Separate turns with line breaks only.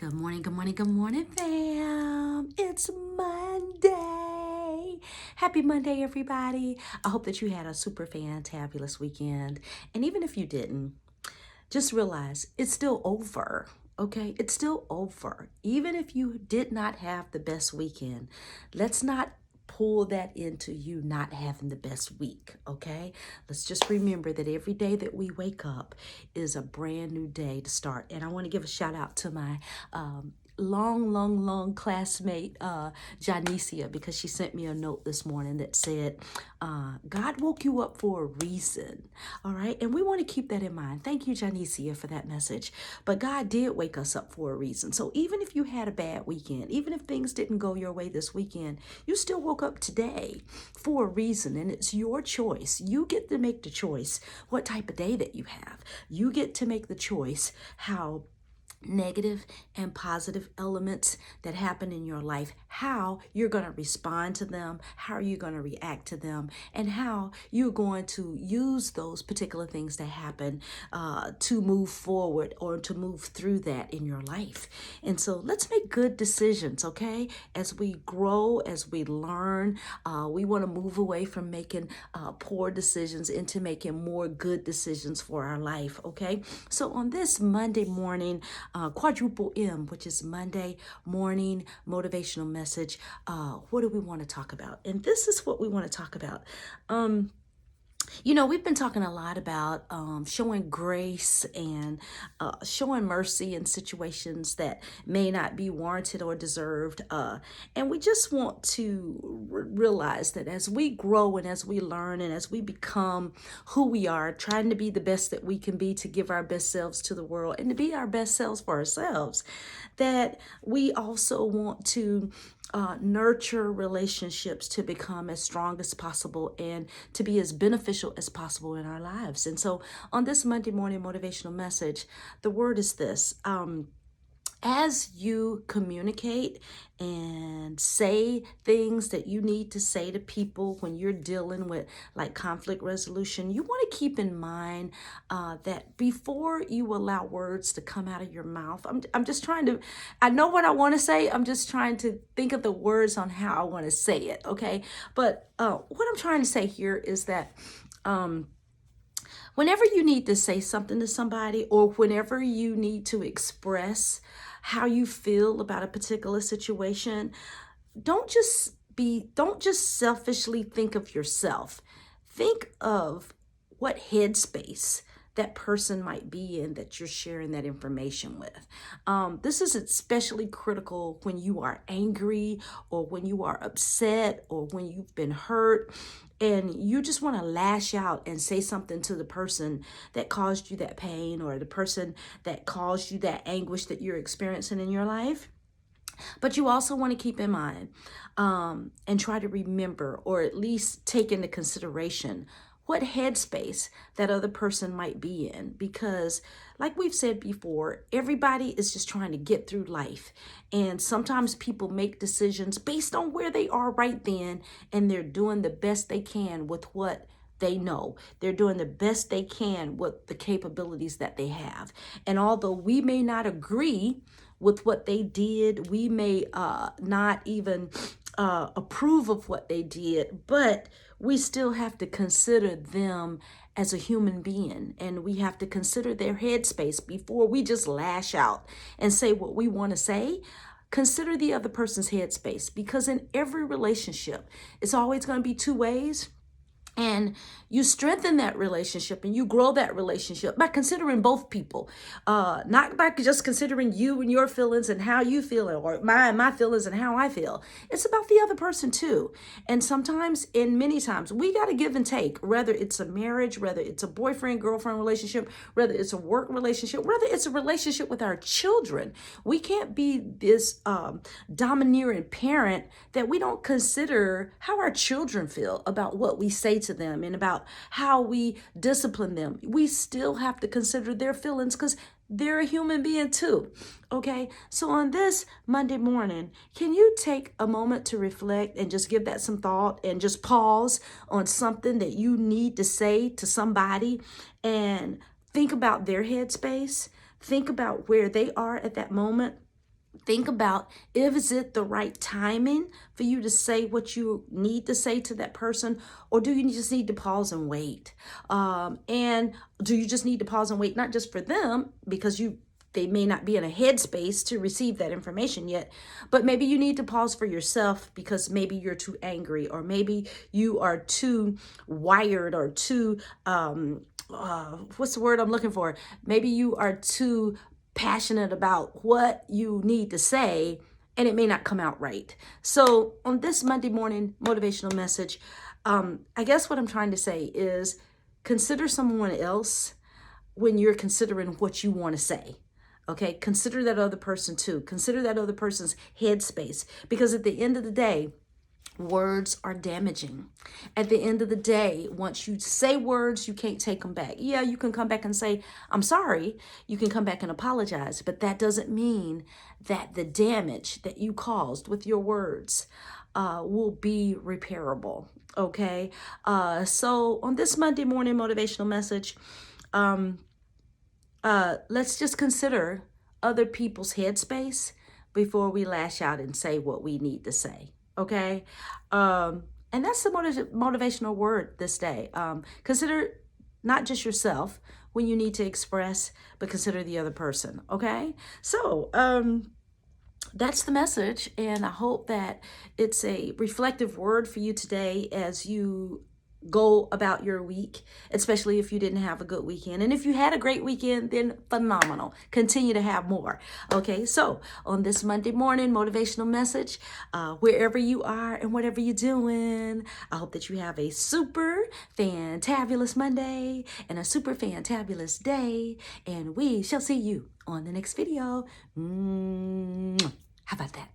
Good morning, good morning, good morning, fam. It's Monday. Happy Monday, everybody. I hope that you had a super fantabulous weekend. And even if you didn't, just realize it's still over. Okay, it's still over. Even if you did not have the best weekend, let's not pull that into you not having the best week. Okay, let's just remember that every day that we wake up is a brand new day to start. And I want to give a shout out to my long classmate, Janicia, because she sent me a note this morning that said, God woke you up for a reason. All right. And we want to keep that in mind. Thank you, Janicia, for that message. But God did wake us up for a reason. So even if you had a bad weekend, even if things didn't go your way this weekend, you still woke up today for a reason. And it's your choice. You get to make the choice what type of day that you have. You get to make the choice how negative and positive elements that happen in your life, how you're going to respond to them, how you're going to react to them, and how you're going to use those particular things that happen to move forward or to move through that in your life. And so let's make good decisions, okay? As we grow, as we learn, we want to move away from making poor decisions into making more good decisions for our life, okay? So on this Monday morning, Quadruple M, which is Monday morning motivational message. What do we want to talk about? And this is what we want to talk about. We've been talking a lot about showing grace and showing mercy in situations that may not be warranted or deserved. And we just want to realize that as we grow and as we learn and as we become who we are, trying to be the best that we can be, to give our best selves to the world and to be our best selves for ourselves, that we also want to nurture relationships to become as strong as possible and to be as beneficial as possible in our lives. And so on this Monday morning motivational message, the word is this. As you communicate and say things that you need to say to people when you're dealing with like conflict resolution, you want to keep in mind that before you allow words to come out of your mouth, I'm just trying to, I know what I want to say. I'm just trying to think of the words on how I want to say it. Okay. But what I'm trying to say here is that whenever you need to say something to somebody, or whenever you need to express how you feel about a particular situation, don't just selfishly think of yourself. Think of what headspace that person might be in that you're sharing that information with. This is especially critical when you are angry or when you are upset or when you've been hurt and you just want to lash out and say something to the person that caused you that pain or the person that caused you that anguish that you're experiencing in your life. But you also want to keep in mind and try to remember, or at least take into consideration, what headspace that other person might be in. Because like we've said before, everybody is just trying to get through life. And sometimes people make decisions based on where they are right then, and they're doing the best they can with what they know. They're doing the best they can with the capabilities that they have. And although we may not agree with what they did, we may not even approve of what they did, but we still have to consider them as a human being, and we have to consider their headspace before we just lash out and say what we want to say. Consider the other person's headspace, because in every relationship, it's always going to be two ways. And you strengthen that relationship and you grow that relationship by considering both people, not by just considering you and your feelings and how you feel, or my feelings and how I feel. It's about the other person too. And sometimes, and many times, we got to give and take, whether it's a marriage, whether it's a boyfriend-girlfriend relationship, whether it's a work relationship, whether it's a relationship with our children. We can't be this domineering parent that we don't consider how our children feel about what we say to them and about how we discipline them. We still have to consider their feelings, because they're a human being too. Okay. So on this Monday morning, can you take a moment to reflect and just give that some thought and just pause on something that you need to say to somebody and think about their headspace? Think about where they are at that moment. Think about, is it the right timing for you to say what you need to say to that person, or do you just need to pause and wait? And do you just need to pause and wait, not just for them, because they may not be in a headspace to receive that information yet, but maybe you need to pause for yourself because maybe you're too angry, or maybe you are too wired, or too, what's the word I'm looking for? Maybe you are too passionate about what you need to say, and it may not come out right. So on this Monday morning motivational message, I guess what I'm trying to say is consider someone else when you're considering what you want to say. Okay, consider that other person too. Consider that other person's headspace, because at the end of the day, words are damaging. At the end of the day, once you say words, you can't take them back. Yeah, you can come back and say, I'm sorry. You can come back and apologize, but that doesn't mean that the damage that you caused with your words will be repairable. Okay, so on this Monday morning motivational message, let's just consider other people's headspace before we lash out and say what we need to say. Okay, and that's the motivational word this day. Consider not just yourself when you need to express, but consider the other person. Okay, so that's the message, and I hope that it's a reflective word for you today as you go about your week, especially if you didn't have a good weekend. And if you had a great weekend, then phenomenal. Continue to have more. Okay, so on this Monday morning motivational message, wherever you are and whatever you're doing, I hope that you have a super fantabulous Monday and a super fantabulous day, and we shall see you on the next video. How about that?